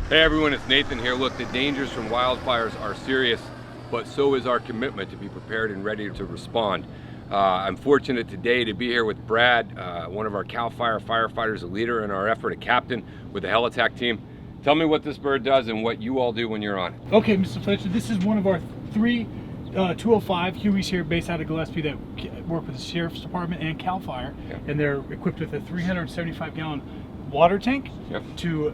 Hey everyone, it's Nathan here. Look, the dangers from wildfires are serious, but so is our commitment to be prepared and ready to respond. I'm fortunate today to be here with Brad, one of our CAL FIRE firefighters, a leader in our effort, a captain with the Helitac team. Tell me what this bird does and what you all do when you're on it. Okay, Mr. Fletcher, this is one of our three 205 Hueys here based out of Gillespie that work with the Sheriff's Department and CAL FIRE, and they're equipped with a 375-gallon water tank to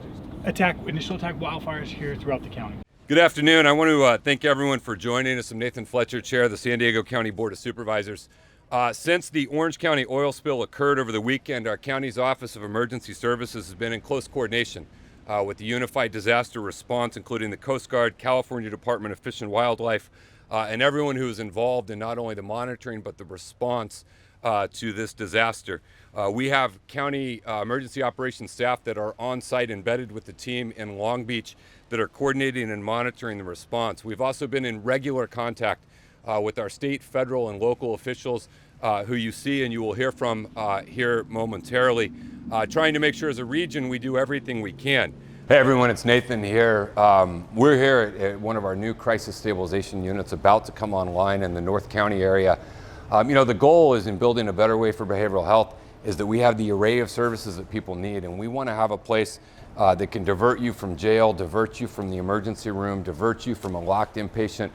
initial attack wildfires here throughout the county. Good afternoon. I want to thank everyone for joining us. I'm Nathan Fletcher, Chair of the San Diego County Board of Supervisors. Since the Orange County oil spill occurred over the weekend, our county's Office of Emergency Services has been in close coordination with the Unified Disaster Response, including the Coast Guard, California Department of Fish and Wildlife, and everyone who is involved in not only the monitoring but the response to this disaster. We have county emergency operations staff that are on site embedded with the team in Long Beach that are coordinating and monitoring the response. We've also been in regular contact with our state, federal, and local officials who you see and you will hear from here momentarily, trying to make sure as a region we do everything we can. Hey everyone, it's Nathan here. We're here at one of our new crisis stabilization units about to come online in the North County area. The goal is in building a better way for behavioral health is that we have the array of services that people need, and we want to have a place that can divert you from jail, divert you from the emergency room, divert you from a locked inpatient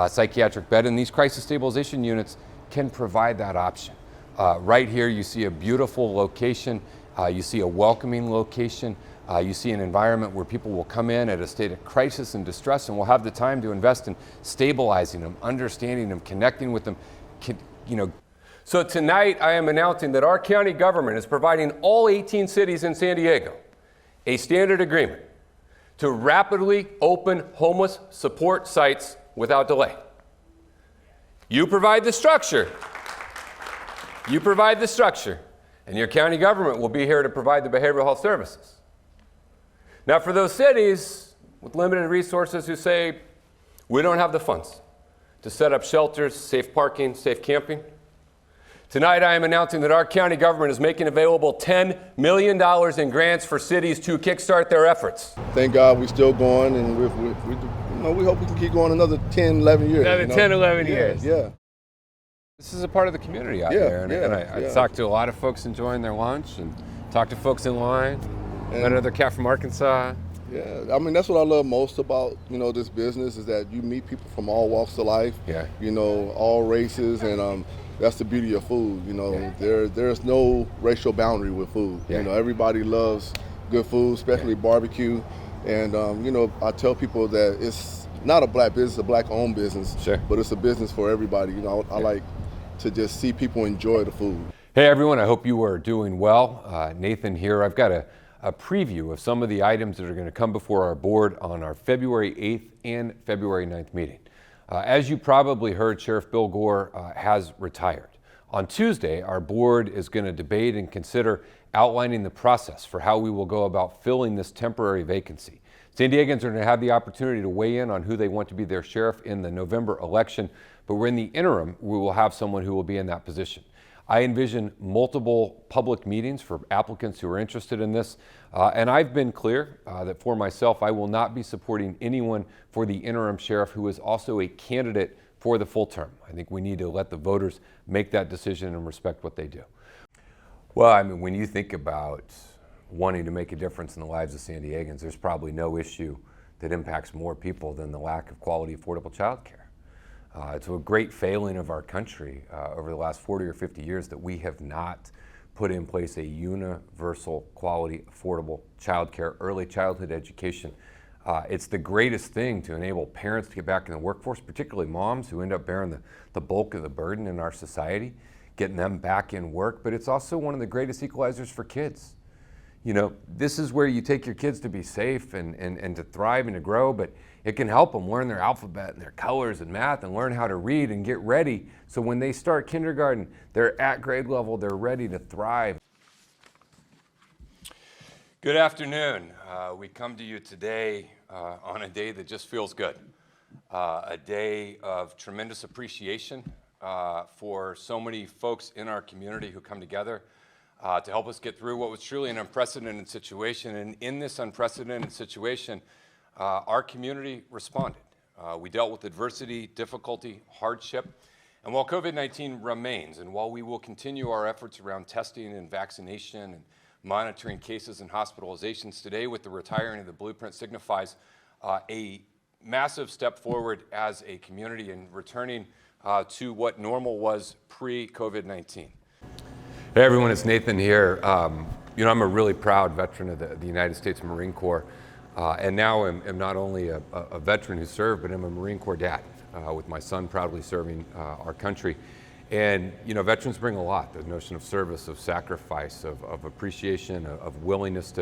psychiatric bed, and these crisis stabilization units can provide that option. Right here you see a beautiful location, you see a welcoming location, you see an environment where people will come in at a state of crisis and distress, and we'll have the time to invest in stabilizing them, understanding them, connecting with them. So tonight I am announcing that our county government is providing all 18 cities in San Diego a standard agreement to rapidly open homeless support sites without delay. You provide the structure. You provide the structure, and your county government will be here to provide the behavioral health services. Now, for those cities with limited resources who say, we don't have the funds to set up shelters, safe parking, safe camping, tonight I am announcing that our county government is making available $10 million in grants for cities to kickstart their efforts. Thank God we're still going, and we hope we can keep going another 10, 11 years. Another 10, 11 years. Yeah. This is a part of the community out there, and I talked to a lot of folks enjoying their lunch and talked to folks in line. Met another cat from Arkansas. Yeah, I mean, that's what I love most about, this business is that you meet people from all walks of life, all races, and that's the beauty of food. There's no racial boundary with food. Everybody loves good food, especially barbecue. And, I tell people that it's not a black business, it's a black-owned business, but it's a business for everybody. I like to just see people enjoy the food. Hey, everyone, I hope you are doing well. Nathan here. I've got a preview of some of the items that are going to come before our board on our February 8th and February 9th meeting. As you probably heard, Sheriff Bill Gore has retired. On Tuesday, our board is going to debate and consider outlining the process for how we will go about filling this temporary vacancy. San Diegans are going to have the opportunity to weigh in on who they want to be their sheriff in the November election, but we're in the interim, we will have someone who will be in that position. I envision multiple public meetings for applicants who are interested in this, and I've been clear that for myself, I will not be supporting anyone for the interim sheriff who is also a candidate for the full term. I think we need to let the voters make that decision and respect what they do. Well, I mean, when you think about wanting to make a difference in the lives of San Diegans, there's probably no issue that impacts more people than the lack of quality, affordable child care. It's a great failing of our country over the last 40 or 50 years that we have not put in place a universal, quality, affordable child care, early childhood education. It's the greatest thing to enable parents to get back in the workforce, particularly moms who end up bearing the bulk of the burden in our society, getting them back in work, but it's also one of the greatest equalizers for kids. This is where you take your kids to be safe and to thrive and to grow, but it can help them learn their alphabet and their colors and math and learn how to read and get ready. So when they start kindergarten, they're at grade level, they're ready to thrive. Good afternoon. We come to you today on a day that just feels good. A day of tremendous appreciation for so many folks in our community who come together to help us get through what was truly an unprecedented situation. And in this unprecedented situation, our community responded. We dealt with adversity, difficulty, hardship. And while COVID-19 remains, and while we will continue our efforts around testing and vaccination and monitoring cases and hospitalizations, today with the retiring of the blueprint signifies a massive step forward as a community in returning to what normal was pre-COVID-19. Hey everyone, it's Nathan here. You know, I'm a really proud veteran of the United States Marine Corps, and now am not only a veteran who served, but I'm a Marine Corps dad, with my son proudly serving our country. And you know, veterans bring a lot, the notion of service, of sacrifice, of appreciation, of willingness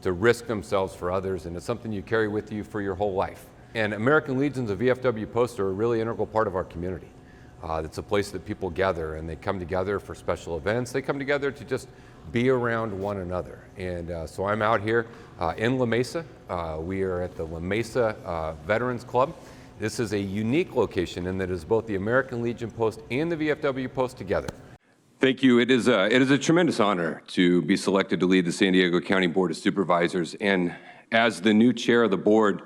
to risk themselves for others, and it's something you carry with you for your whole life. And American Legions of VFW Post are a really integral part of our community. It's a place that people gather, and they come together for special events. They come together to just be around one another. And so I'm out here in La Mesa. We are at the La Mesa Veterans Club. This is a unique location in that it is both the American Legion Post and the VFW Post together. Thank you. It is a tremendous honor to be selected to lead the San Diego County Board of Supervisors. And as the new chair of the board,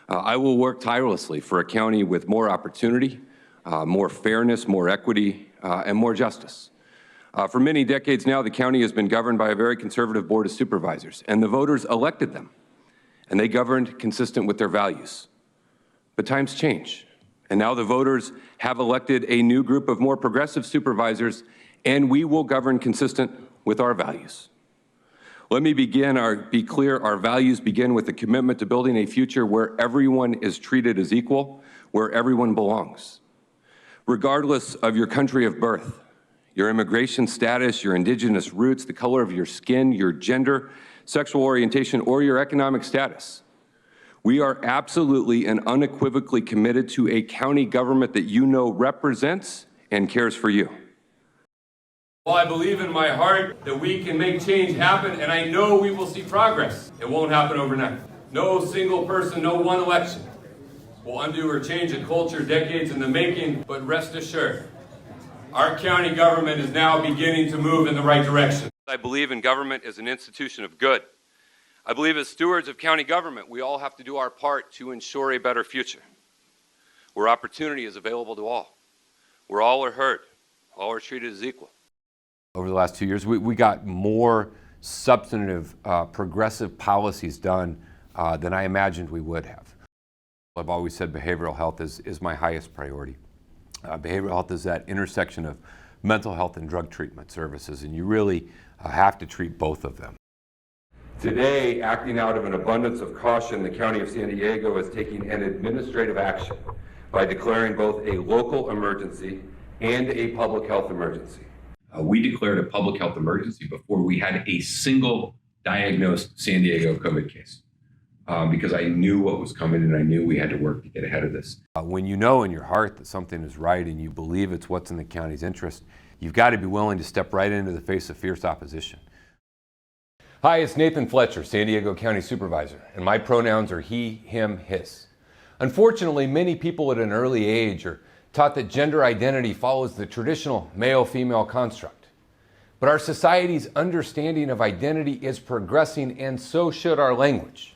I will work tirelessly for a county with more opportunity, more fairness, more equity, and more justice. For many decades now, the county has been governed by a very conservative Board of Supervisors, and the voters elected them, and they governed consistent with their values. But times change, and now the voters have elected a new group of more progressive supervisors, and we will govern consistent with our values. Let me be clear, our values begin with a commitment to building a future where everyone is treated as equal, where everyone belongs. Regardless of your country of birth, your immigration status, your indigenous roots, the color of your skin, your gender, sexual orientation, or your economic status, we are absolutely and unequivocally committed to a county government that you know represents and cares for you. Well, I believe in my heart that we can make change happen, and I know we will see progress. It won't happen overnight. No single person, no one election will undo or change a culture decades in the making, but rest assured, our county government is now beginning to move in the right direction. I believe in government as an institution of good. I believe as stewards of county government, we all have to do our part to ensure a better future, where opportunity is available to all, where all are heard, all are treated as equal. Over the last 2 years, we got more substantive, progressive policies done than I imagined we would have. I've always said behavioral health is my highest priority. Behavioral health is that intersection of mental health and drug treatment services, and you really have to treat both of them. Today, acting out of an abundance of caution, the County of San Diego is taking an administrative action by declaring both a local emergency and a public health emergency. We declared a public health emergency before we had a single diagnosed San Diego COVID case because I knew what was coming and I knew we had to work to get ahead of this. When you know in your heart that something is right and you believe it's what's in the county's interest, you've got to be willing to step right into the face of fierce opposition. Hi, it's Nathan Fletcher, San Diego County Supervisor, and my pronouns are he, him, his. Unfortunately, many people at an early age are taught that gender identity follows the traditional male-female construct. But our society's understanding of identity is progressing, and so should our language.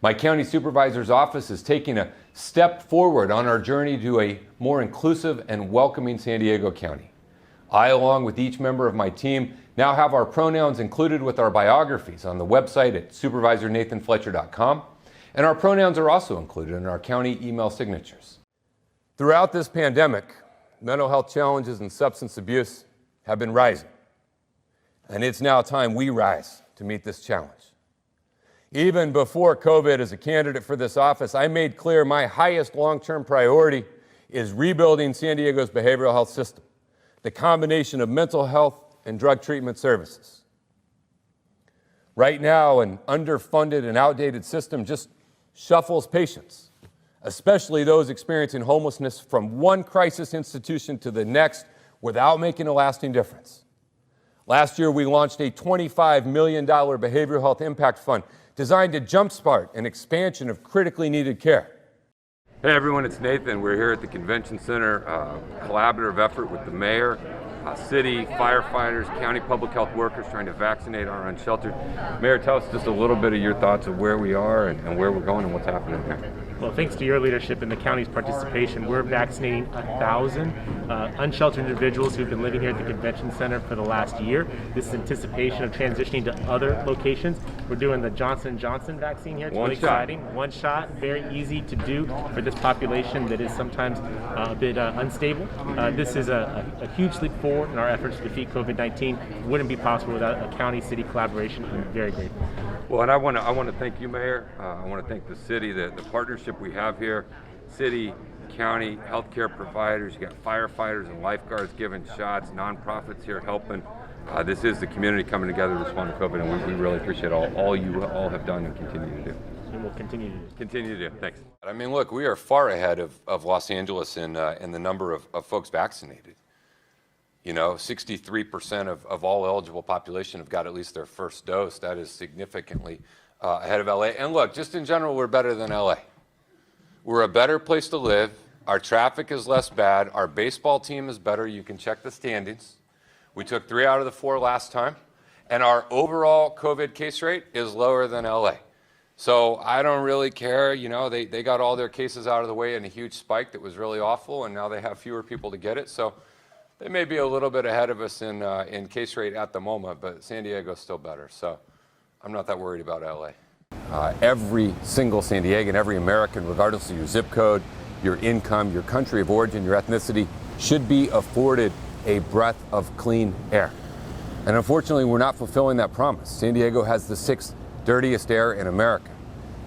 My county supervisor's office is taking a step forward on our journey to a more inclusive and welcoming San Diego County. I, along with each member of my team, now have our pronouns included with our biographies on the website at supervisornathanfletcher.com, and our pronouns are also included in our county email signatures. Throughout this pandemic, mental health challenges and substance abuse have been rising, and it's now time we rise to meet this challenge. Even before COVID, as a candidate for this office, I made clear my highest long-term priority is rebuilding San Diego's behavioral health system, the combination of mental health and drug treatment services. Right now, an underfunded and outdated system just shuffles patients, especially those experiencing homelessness, from one crisis institution to the next without making a lasting difference. Last year, we launched a $25 million behavioral health impact fund designed to jumpstart an expansion of critically needed care. Hey everyone, it's Nathan. We're here at the Convention Center, collaborative effort with the mayor, city firefighters, county public health workers trying to vaccinate our unsheltered. Mayor, tell us just a little bit of your thoughts of where we are and where we're going and what's happening here. Well, thanks to your leadership and the county's participation, we're vaccinating 1,000 unsheltered individuals who've been living here at the convention center for the last year. This is anticipation of transitioning to other locations. We're doing the Johnson & Johnson vaccine here. It's really exciting. One shot, very easy to do for this population that is sometimes a bit unstable. This is a huge leap forward in our efforts to defeat COVID-19. Wouldn't be possible without a county-city collaboration. I'm very grateful. Well, and I want to thank you, Mayor. I want to thank the city, the partnership we have here, city, county, healthcare providers. You got firefighters and lifeguards giving shots, nonprofits here helping. This is the community coming together to respond to COVID, and we really appreciate all you all have done and continue to do. And we'll continue to do. Continue to do. Thanks. I mean, look, we are far ahead of Los Angeles in the number of folks vaccinated. You know, 63% of all eligible population have got at least their first dose. That is significantly ahead of LA. And look, just in general, we're better than LA. We're a better place to live. Our traffic is less bad. Our baseball team is better. You can check the standings. We took 3 out of the 4 last time. And our overall COVID case rate is lower than LA. So I don't really care. You know, they got all their cases out of the way in a huge spike that was really awful, and now they have fewer people to get it. So they may be a little bit ahead of us in case rate at the moment, but San Diego's still better. So I'm not that worried about LA. Every single San Diegan, every American, regardless of your zip code, your income, your country of origin, your ethnicity, should be afforded a breath of clean air. And unfortunately, we're not fulfilling that promise. San Diego has the 6th dirtiest air in America.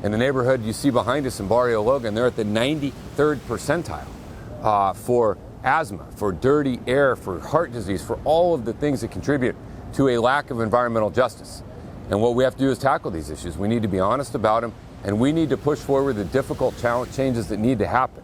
In the neighborhood you see behind us in Barrio Logan, they're at the 93rd percentile for asthma, for dirty air, for heart disease, for all of the things that contribute to a lack of environmental justice. And what we have to do is tackle these issues. We need to be honest about them, and we need to push forward the difficult changes that need to happen.